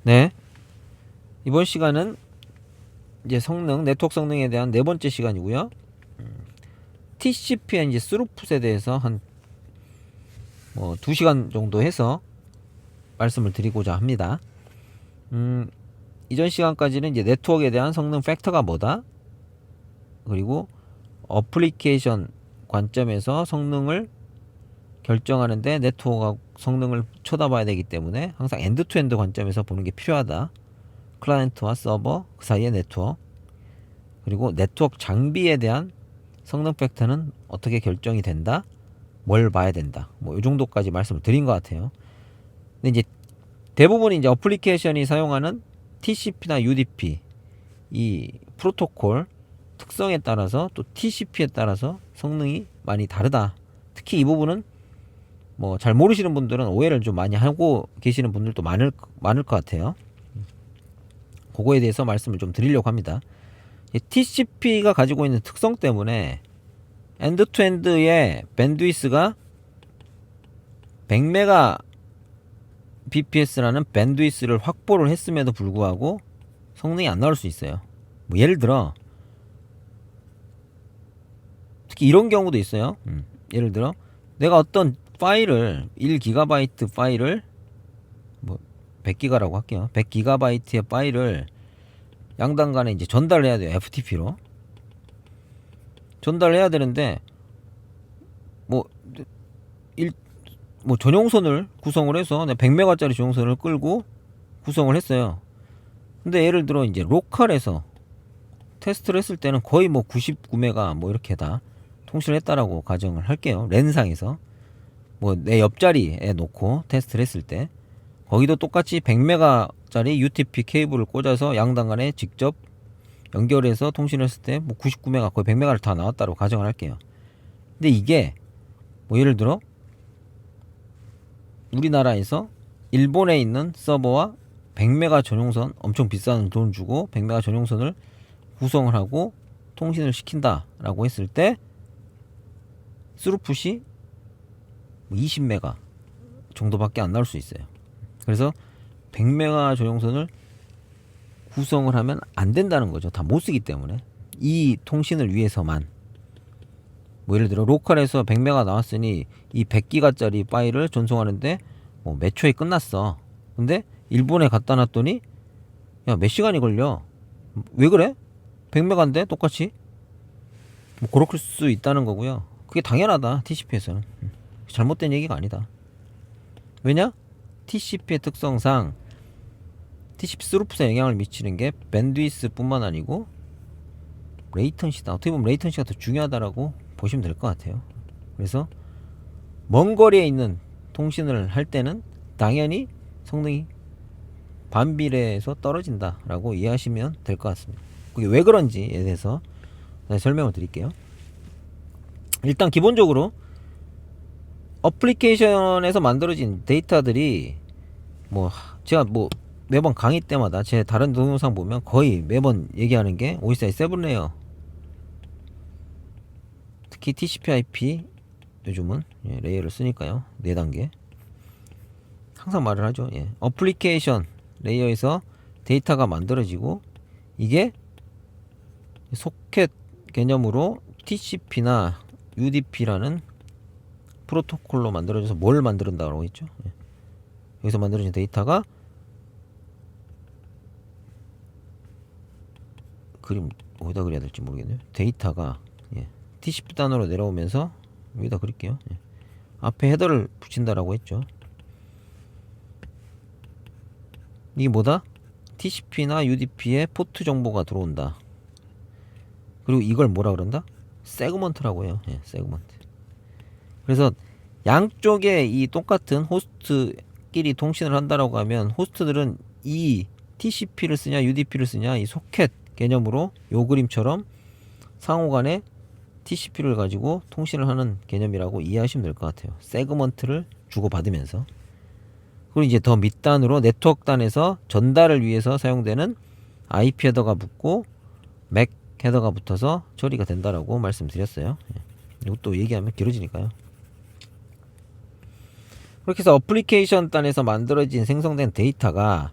네, 이번 시간은 이제 네트워크 성능에 대한 네 번째 시간이고요. TCP의 이제 스루풋에 대해서 한 2시간 정도 해서 말씀을 드리고자 합니다. 이전 시간까지는 이제 네트워크에 대한 성능 팩터가 뭐다, 그리고 어플리케이션 관점에서 성능을 결정하는데 네트워크 성능을 쳐다봐야 되기 때문에 항상 엔드 투 엔드 관점에서 보는 게 필요하다. 클라이언트와 서버 그 사이의 네트워크, 그리고 네트워크 장비에 대한 성능 팩터는 어떻게 결정이 된다, 뭘 봐야 된다, 이 정도까지 말씀을 드린 것 같아요. 근데 이제 대부분 이제 어플리케이션이 사용하는 TCP나 UDP 이 프로토콜 특성에 따라서 또 TCP에 따라서 성능이 많이 다르다. 특히 이 부분은 잘 모르시는 분들은 오해를 좀 많이 하고 계시는 분들도 많을 것 같아요. 그거에 대해서 말씀을 좀 드리려고 합니다. TCP가 가지고 있는 특성 때문에 엔드 투 엔드의 밴드위스가 100mbps라는 밴드위스를 확보를 했음에도 불구하고 성능이 안 나올 수 있어요. 예를 들어 특히 이런 경우도 있어요. 예를 들어 내가 어떤 파일을 1GB 파일을 100기가라고 할게요. 100GB의 파일을 양당 간에 이제 전달을 해야 돼요. FTP로 전달을 해야 되는데 전용선을 구성을 해서 100메가짜리 전용선을 끌고 구성을 했어요. 근데 예를 들어 이제 로컬에서 테스트를 했을 때는 거의 99메가 이렇게 다 통신을 했다라고 가정을 할게요. 랜상에서 내 옆자리에 놓고 테스트를 했을 때 거기도 똑같이 100메가짜리 UTP 케이블을 꽂아서 양당 간에 직접 연결해서 통신을 했을 때 99메가 거의 100메가를 다 나왔다고 가정을 할게요. 근데 이게 예를 들어 우리나라에서 일본에 있는 서버와 100메가 전용선, 엄청 비싼 돈 주고 100메가 전용선을 구성을 하고 통신을 시킨다라고 했을 때 스루풋이 20메가 정도밖에 안 나올 수 있어요. 그래서 100메가 전용선을 구성을 하면 안 된다는 거죠. 다 못 쓰기 때문에. 이 통신을 위해서만. 예를 들어 로컬에서 100메가 나왔으니 이 100기가짜리 파일을 전송하는데 몇 초에 끝났어. 근데 일본에 갖다 놨더니 야, 몇 시간이 걸려. 왜 그래? 100메가인데 똑같이. 그럴 수 있다는 거고요. 그게 당연하다. TCP에서는. 잘못된 얘기가 아니다. 왜냐? TCP의 특성상 TCP 스루풋에 영향을 미치는 게 밴드위스 뿐만 아니고 레이턴시다. 어떻게 보면 레이턴시가 더 중요하다라고 보시면 될 것 같아요. 그래서 먼 거리에 있는 통신을 할 때는 당연히 성능이 반비례해서 떨어진다라고 이해하시면 될 것 같습니다. 그게 왜 그런지에 대해서 설명을 드릴게요. 일단 기본적으로 어플리케이션에서 만들어진 데이터들이 제가 매번 강의 때마다 제 다른 동영상 보면 거의 매번 얘기하는 게 OSI 7레이어, 특히 TCP/IP 요즘은 레이어를 쓰니까요. 4단계 항상 말을 하죠. 어플리케이션 레이어에서 데이터가 만들어지고 이게 소켓 개념으로 TCP나 UDP라는 프로토콜로 만들어져서 뭘 만든다고 했죠? 여기서 만들어진 데이터가 그림 어디다 그려야 될지 모르겠네요. 데이터가 TCP 단으로 내려오면서 여기다 그릴게요. 앞에 헤더를 붙인다라고 했죠. 이게 뭐다? TCP나 UDP에 포트 정보가 들어온다. 그리고 이걸 뭐라 그런다? 세그먼트라고 해요. 세그먼트. 그래서 양쪽에 이 똑같은 호스트끼리 통신을 한다라고 하면 호스트들은 이 TCP를 쓰냐 UDP를 쓰냐 이 소켓 개념으로 요 그림처럼 상호간에 TCP를 가지고 통신을 하는 개념이라고 이해하시면 될 것 같아요. 세그먼트를 주고받으면서. 그리고 이제 더 밑단으로 네트워크 단에서 전달을 위해서 사용되는 IP 헤더가 붙고 맥 헤더가 붙어서 처리가 된다라고 말씀드렸어요. 이것도 얘기하면 길어지니까요. 그렇게 해서 어플리케이션 단에서 만들어진 생성된 데이터가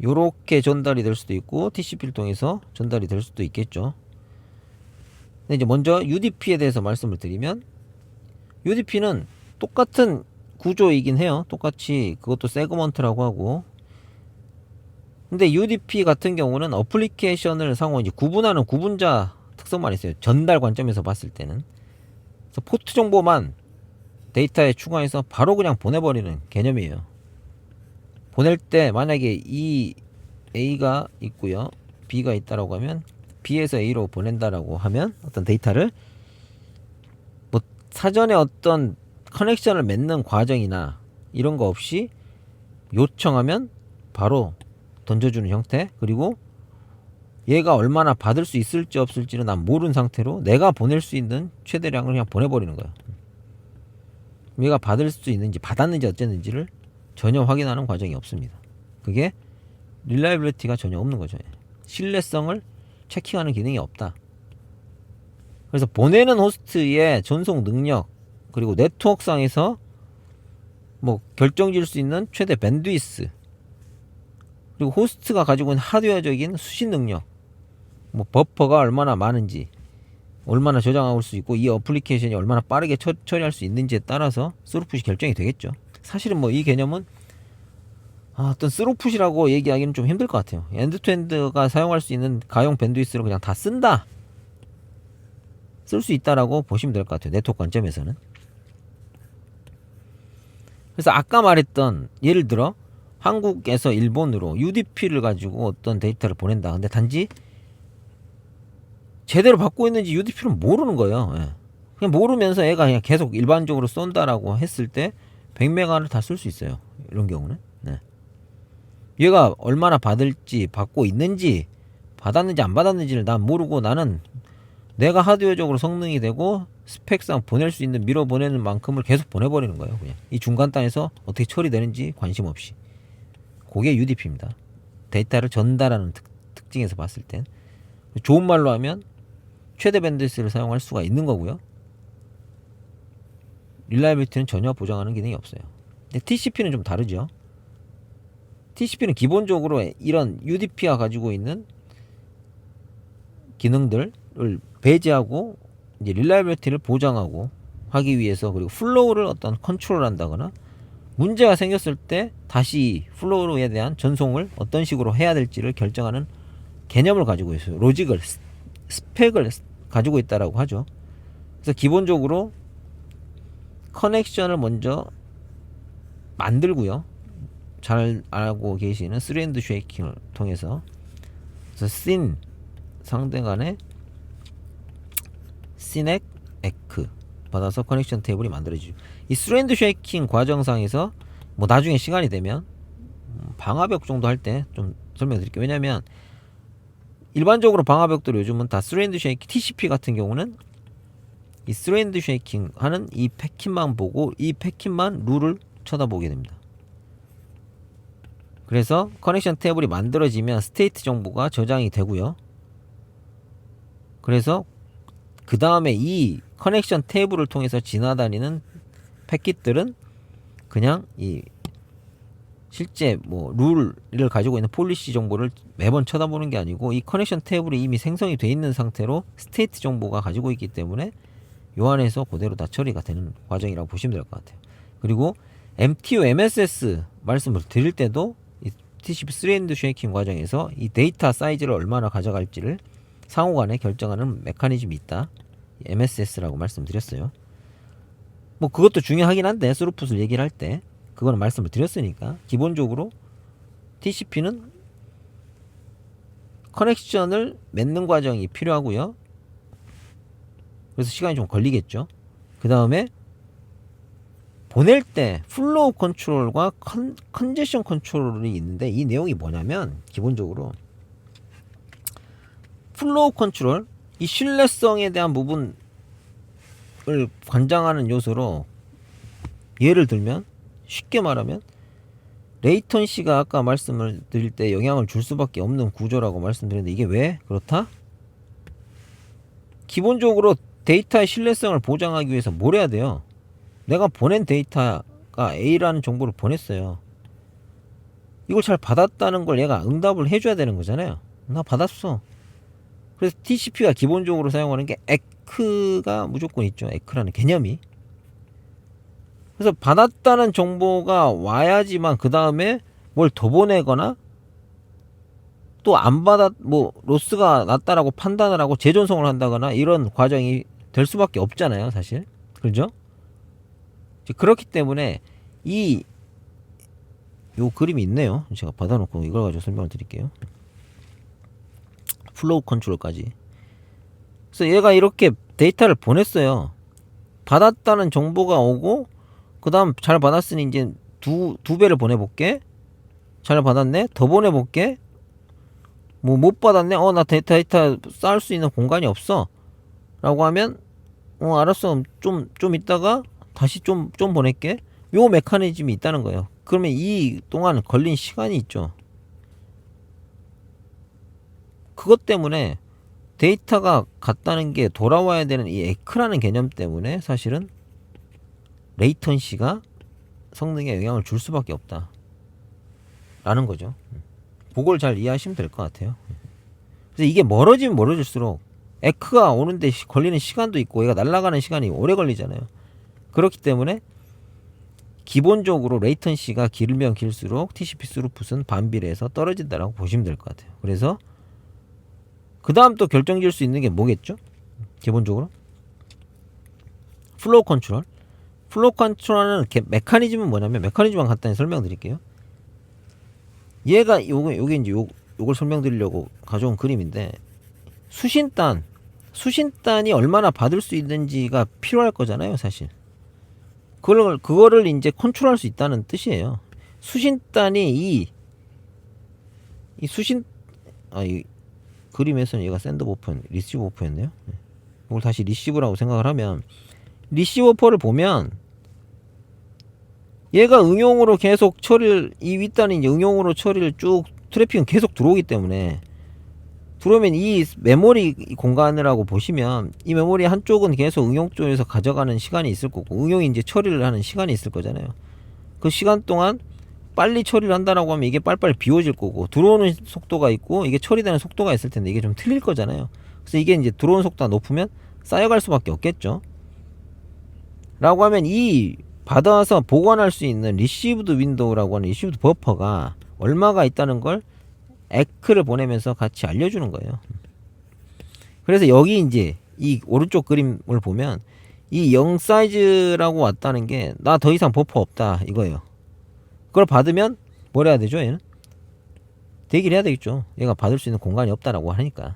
요렇게 전달이 될 수도 있고 TCP를 통해서 전달이 될 수도 있겠죠. 근데 이제 먼저 UDP에 대해서 말씀을 드리면, UDP는 똑같은 구조이긴 해요. 똑같이 그것도 세그먼트라고 하고. 근데 UDP 같은 경우는 어플리케이션을 상호 이제 구분하는 구분자 특성만 있어요. 전달 관점에서 봤을 때는. 그래서 포트 정보만 데이터에 추가해서 바로 그냥 보내버리는 개념이에요. 보낼 때 만약에 이 A가 있고요, B가 있다라고 하면 B에서 A로 보낸다라고 하면 어떤 데이터를 뭐 사전에 어떤 커넥션을 맺는 과정이나 이런 거 없이 요청하면 바로 던져주는 형태. 그리고 얘가 얼마나 받을 수 있을지 없을지는 난 모르는 상태로 내가 보낼 수 있는 최대량을 그냥 보내버리는 거야. 얘가 받을 수 있는지 받았는지 어쨌는지를 전혀 확인하는 과정이 없습니다. 그게 릴라이빌리티가 전혀 없는 거죠. 신뢰성을 체킹하는 기능이 없다. 그래서 보내는 호스트의 전송 능력, 그리고 네트워크상에서 뭐 결정질 수 있는 최대 밴드위스, 그리고 호스트가 가지고 있는 하드웨어적인 수신 능력, 뭐 버퍼가 얼마나 많은지, 얼마나 저장할 수 있고 이 어플리케이션이 얼마나 빠르게 처리할 수 있는지에 따라서 스루풋이 결정이 되겠죠. 사실은 뭐 이 개념은 어떤 스루풋이라고 얘기하기는 좀 힘들 것 같아요. 엔드투엔드가 사용할 수 있는 가용 밴드위스를 그냥 다 쓴다, 쓸 수 있다라고 보시면 될 것 같아요. 네트워크 관점에서는. 그래서 아까 말했던, 예를 들어 한국에서 일본으로 UDP를 가지고 어떤 데이터를 보낸다. 근데 단지 제대로 받고 있는지 UDP를 모르는 거예요. 예. 그냥 모르면서 애가 그냥 계속 일반적으로 쏜다라고 했을 때 100메가를 다 쓸 수 있어요. 이런 경우는. 네. 얘가 얼마나 받을지, 받고 있는지, 받았는지 안 받았는지를 난 모르고 나는 내가 하드웨어적으로 성능이 되고 스펙상 보낼 수 있는, 밀어 보내는 만큼을 계속 보내버리는 거예요. 그냥 이 중간단에서 어떻게 처리되는지 관심 없이. 그게 UDP입니다. 데이터를 전달하는 특징에서 봤을 땐. 좋은 말로 하면 최대 밴드위스를 사용할 수가 있는 거고요. 릴라이빌리티는 전혀 보장하는 기능이 없어요. 근데 TCP는 좀 다르죠. TCP는 기본적으로 이런 UDP가 가지고 있는 기능들을 배제하고 이제 릴라이빌리티를 보장하고 하기 위해서, 그리고 플로우를 어떤 컨트롤 한다거나 문제가 생겼을 때 다시 플로우에 대한 전송을 어떤 식으로 해야 될지를 결정하는 개념을 가지고 있어요. 로직을, 스펙을 가지고 있다라고 하죠. 그래서 기본적으로 커넥션을 먼저 만들고요. 잘 알고 계시는 3&D 쉐이킹을 통해서, 그래서 씬 상대간의 씬액 에크 받아서 커넥션 테이블이 만들어지죠. 이 3&D 쉐이킹 과정상에서 뭐 나중에 시간이 되면 방화벽 정도 할 때 좀 설명드릴게요. 왜냐면 일반적으로 방화벽들 요즘은 다 3&D 쉐이킹, TCP 같은 경우는 이 3&D 쉐이킹 하는 이 패킷만 보고 이 패킷만 룰을 쳐다보게 됩니다. 그래서 커넥션 테이블이 만들어지면 스테이트 정보가 저장이 되고요. 그래서 그 다음에 이 커넥션 테이블을 통해서 지나다니는 패킷들은 그냥 이 실제 뭐 룰을 가지고 있는 폴리시 정보를 매번 쳐다보는 게 아니고, 이 커넥션 테이블이 이미 생성이 돼 있는 상태로 스테이트 정보가 가지고 있기 때문에 요 안에서 그대로 다 처리가 되는 과정이라고 보시면 될 것 같아요. 그리고 MTU, MSS 말씀을 드릴 때도 이 TCP 3&D 쉐이킹 과정에서 이 데이터 사이즈를 얼마나 가져갈지를 상호간에 결정하는 메커니즘이 있다. MSS라고 말씀드렸어요. 뭐 그것도 중요하긴 한데 스루풋을 얘기를 할 때 그거는 말씀을 드렸으니까, 기본적으로 TCP는 커넥션을 맺는 과정이 필요하고요. 그래서 시간이 좀 걸리겠죠. 그 다음에 보낼 때 플로우 컨트롤과 컨제션 컨트롤이 있는데, 이 내용이 뭐냐면 기본적으로 플로우 컨트롤, 이 신뢰성에 대한 부분을 관장하는 요소로, 예를 들면 쉽게 말하면 레이턴시가 아까 말씀을 드릴 때 영향을 줄 수밖에 없는 구조라고 말씀드렸는데, 이게 왜 그렇다? 기본적으로 데이터의 신뢰성을 보장하기 위해서 뭘 해야 돼요? 내가 보낸 데이터가 A라는 정보를 보냈어요. 이걸 잘 받았다는 걸 얘가 응답을 해줘야 되는 거잖아요. 나 받았어. 그래서 TCP가 기본적으로 사용하는 게 에크가 무조건 있죠. 에크라는 개념이. 그래서 받았다는 정보가 와야지만 그 다음에 뭘 더 보내거나 또 안 받았 뭐 로스가 났다라고 판단을 하고 재전송을 한다거나 이런 과정이 될 수밖에 없잖아요, 사실. 그렇죠? 그렇기 때문에 요 그림이 있네요. 제가 받아놓고 이걸 가지고 설명을 드릴게요. 플로우 컨트롤까지. 그래서 얘가 이렇게 데이터를 보냈어요. 받았다는 정보가 오고 그 다음 잘 받았으니 이제 두 배를 보내볼게. 잘 받았네. 더 보내볼게. 뭐 못 받았네. 나 데이터 쌓을 수 있는 공간이 없어. 라고 하면 알았어. 좀 있다가 다시 좀 보낼게. 요 메커니즘이 있다는 거예요. 그러면 이 동안 걸린 시간이 있죠. 그것 때문에 데이터가 갔다는 게 돌아와야 되는 이 에크라는 개념 때문에 사실은 레이턴시가 성능에 영향을 줄 수밖에 없다 라는 거죠. 그걸 잘 이해하시면 될 것 같아요. 그래서 이게 멀어지면 멀어질수록 에크가 오는데 걸리는 시간도 있고 얘가 날아가는 시간이 오래 걸리잖아요. 그렇기 때문에 기본적으로 레이턴시가 길면 길수록 TCP 스루풋은 반비례해서 떨어진다라고 보시면 될 것 같아요. 그래서 그 다음 또 결정질 수 있는 게 뭐겠죠? 기본적으로 플로우 컨트롤. 플로우 컨트롤하는 메커니즘은 뭐냐면 메커니즘만 간단히 설명드릴게요. 얘가 요게 이제 요걸 설명드리려고 가져온 그림인데 수신단이 얼마나 받을 수 있는지가 필요할 거잖아요, 사실. 그거를 이제 컨트롤할 수 있다는 뜻이에요. 수신단이 이 그림에서는 얘가 샌드 버퍼, 리시브 버퍼였네요. 이걸 다시 리시브라고 생각을 하면 리시브 버퍼를 보면 얘가 응용으로 계속 이 윗단이 이제 응용으로 처리를 쭉 트래픽은 계속 들어오기 때문에 들어오면 이 메모리 공간을 하고 보시면 이 메모리 한쪽은 계속 응용 쪽에서 가져가는 시간이 있을 거고 응용이 이제 처리를 하는 시간이 있을 거잖아요. 그 시간 동안 빨리 처리를 한다라고 하면 이게 빨리빨리 비워질 거고 들어오는 속도가 있고 이게 처리되는 속도가 있을 텐데 이게 좀 틀릴 거잖아요. 그래서 이게 이제 들어오는 속도가 높으면 쌓여갈 수밖에 없겠죠. 라고 하면 이 받아서 보관할 수 있는 리시브드 윈도우라고 하는 리시브드 버퍼가 얼마가 있다는 걸 에크를 보내면서 같이 알려주는 거예요. 그래서 여기 이제 이 오른쪽 그림을 보면 이 0 사이즈라고 왔다는 게 나 더 이상 버퍼 없다 이거예요. 그걸 받으면 뭘 해야 되죠? 얘는 대기를 해야 되겠죠. 얘가 받을 수 있는 공간이 없다라고 하니까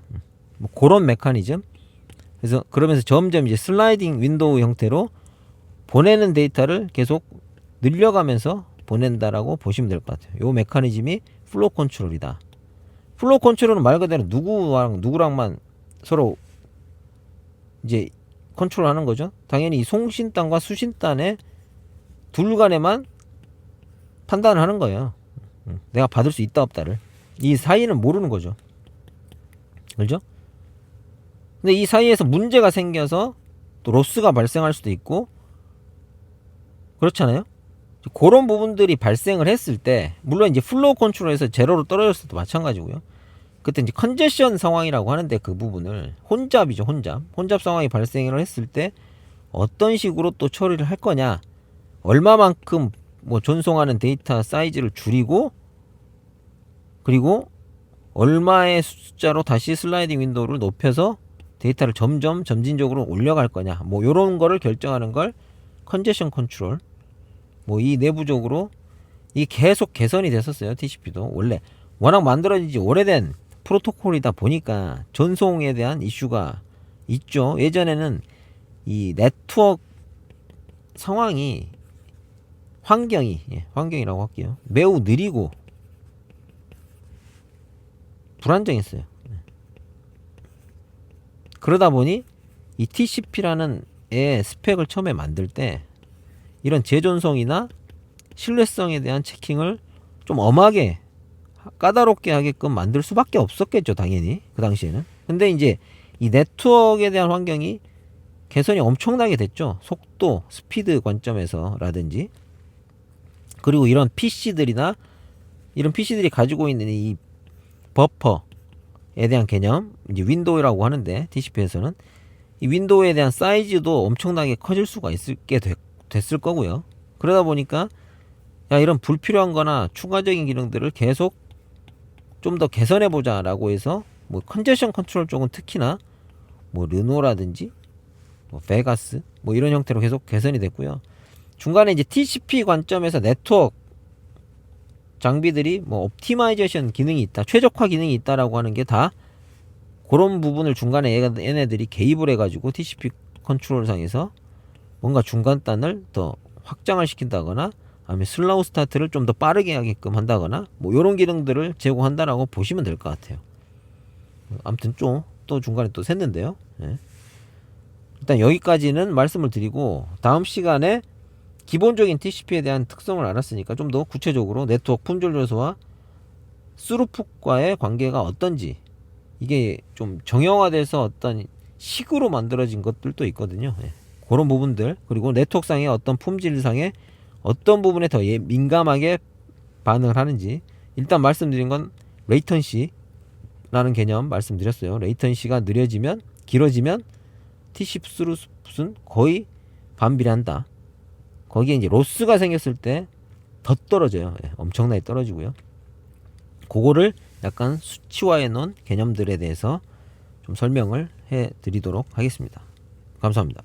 뭐 그런 메커니즘. 그래서 그러면서 점점 이제 슬라이딩 윈도우 형태로 보내는 데이터를 계속 늘려가면서 보낸다라고 보시면 될 것 같아요. 요 메커니즘이 플로우 컨트롤이다. 플로우 컨트롤은 말 그대로 누구랑만 서로 이제 컨트롤하는 거죠. 당연히 이 송신단과 수신단의 둘 간에만 판단을 하는 거예요. 내가 받을 수 있다 없다를. 이 사이는 모르는 거죠. 그렇죠? 근데 이 사이에서 문제가 생겨서 또 로스가 발생할 수도 있고 그렇잖아요. 그런 부분들이 발생을 했을 때 물론 이제 플로우 컨트롤에서 제로로 떨어졌을 때도 마찬가지고요. 그때 이제 컨제션 상황이라고 하는데 그 부분을 혼잡이죠. 혼잡 상황이 발생을 했을 때 어떤 식으로 또 처리를 할 거냐, 얼마만큼 뭐 전송하는 데이터 사이즈를 줄이고 그리고 얼마의 숫자로 다시 슬라이딩 윈도우를 높여서 데이터를 점진적으로 올려갈 거냐, 뭐 요런 거를 결정하는 걸 컨제션 컨트롤. 뭐 이 내부적으로 이 계속 개선이 됐었어요. TCP도 원래 워낙 만들어진 지 오래된 프로토콜이다 보니까 전송에 대한 이슈가 있죠. 예전에는 이 네트워크 상황이 환경이라고 할게요. 매우 느리고 불안정했어요. 그러다 보니 이 TCP라는 애 스펙을 처음에 만들 때 이런 재전송이나 신뢰성에 대한 체킹을 좀 엄하게 까다롭게 하게끔 만들 수밖에 없었겠죠. 당연히 그 당시에는. 근데 이제 이 네트워크에 대한 환경이 개선이 엄청나게 됐죠. 속도, 스피드 관점에서 라든지 그리고 이런 PC들이나 이런 PC들이 가지고 있는 이 버퍼에 대한 개념, 이제 윈도우라고 하는데 TCP에서는 이 윈도우에 대한 사이즈도 엄청나게 커질 수가 있게 됐을 거고요. 그러다 보니까 야, 이런 불필요한 거나 추가적인 기능들을 계속 좀 더 개선해 보자라고 해서 뭐 컨제션 컨트롤 쪽은 특히나 뭐 르노라든지 뭐 베가스 뭐 이런 형태로 계속 개선이 됐고요. 중간에 이제 TCP 관점에서 네트워크 장비들이 뭐 옵티마이제이션 기능이 있다, 최적화 기능이 있다라고 하는 게 다 그런 부분을 중간에 얘네들이 개입을 해가지고 TCP 컨트롤상에서 뭔가 중간단을 더 확장을 시킨다거나 아니면 슬로우 스타트를 좀 더 빠르게 하게끔 한다거나 뭐 이런 기능들을 제공한다라고 보시면 될 것 같아요. 아무튼 좀 또 중간에 또 샜는데요. 예. 일단 여기까지는 말씀을 드리고 다음 시간에 기본적인 TCP에 대한 특성을 알았으니까 좀 더 구체적으로 네트워크 품질 요소와 스루풋과의 관계가 어떤지, 이게 좀 정형화돼서 어떤 식으로 만들어진 것들도 있거든요. 예. 그런 부분들, 그리고 네트워크상의 어떤 품질상의 어떤 부분에 더 민감하게 반응을 하는지, 일단 말씀드린 건 레이턴시라는 개념 말씀드렸어요. 레이턴시가 느려지면, 길어지면 TCP 스루풋은 거의 반비례한다. 거기에 이제 로스가 생겼을 때 더 떨어져요. 예, 엄청나게 떨어지고요. 그거를 약간 수치화해 놓은 개념들에 대해서 좀 설명을 해 드리도록 하겠습니다. 감사합니다.